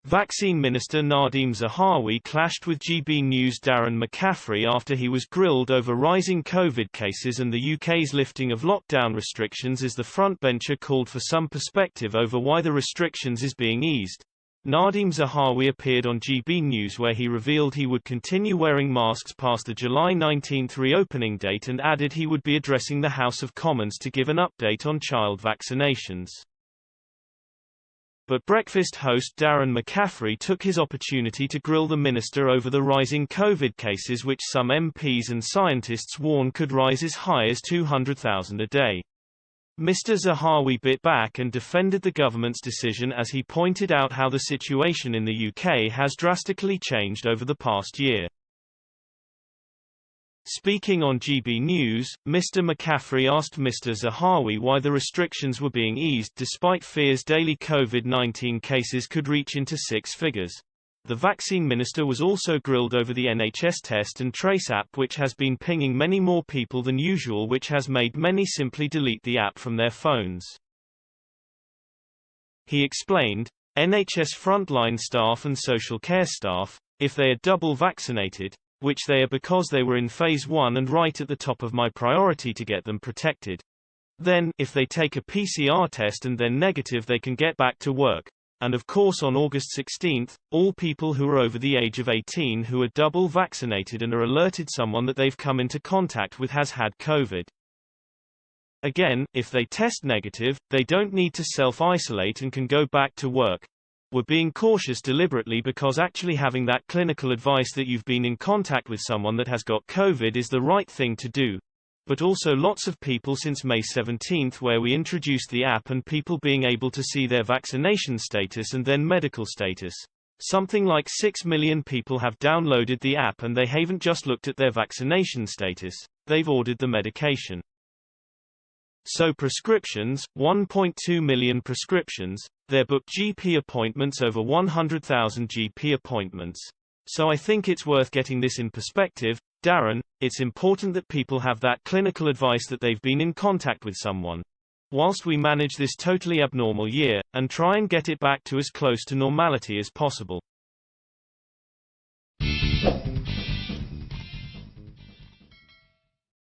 Vaccine Minister Nadeem Zahawi clashed with GB News' Darren McCaffrey after he was grilled over rising COVID cases and the UK's lifting of lockdown restrictions as the frontbencher called for some perspective over why the restrictions is being eased. Nadeem Zahawi appeared on GB News where he revealed he would continue wearing masks past the July 19 reopening date and added he would be addressing the House of Commons to give an update on child vaccinations. But breakfast host Darren McCaffrey took his opportunity to grill the minister over the rising COVID cases, which some MPs and scientists warn could rise as high as 200,000 a day. Mr. Zahawi bit back and defended the government's decision as he pointed out how the situation in the UK has drastically changed over the past year. Speaking on GB News, Mr. McCaffrey asked Mr. Zahawi why the restrictions were being eased despite fears daily COVID-19 cases could reach into six figures. The vaccine minister was also grilled over the NHS Test and Trace app, which has been pinging many more people than usual, which has made many simply delete the app from their phones. He explained, NHS frontline staff and social care staff, if they are double vaccinated, which they are because they were in phase 1 and right at the top of my priority to get them protected. Then, if they take a PCR test and then negative, they can get back to work. And of course on August 16, all people who are over the age of 18 who are double vaccinated and are alerted someone that they've come into contact with has had COVID. Again, if they test negative, they don't need to self-isolate and can go back to work. We're being cautious deliberately because actually having that clinical advice that you've been in contact with someone that has got COVID is the right thing to do. But also lots of people since May 17 where we introduced the app and people being able to see their vaccination status and then medical status. Something like 6 million people have downloaded the app and they haven't just looked at their vaccination status, they've ordered the medication. So prescriptions, 1.2 million prescriptions, they're booked GP appointments, over 100,000 GP appointments. So I think it's worth getting this in perspective, Darren. It's important that people have that clinical advice that they've been in contact with someone. Whilst we manage this totally abnormal year, and try and get it back to as close to normality as possible.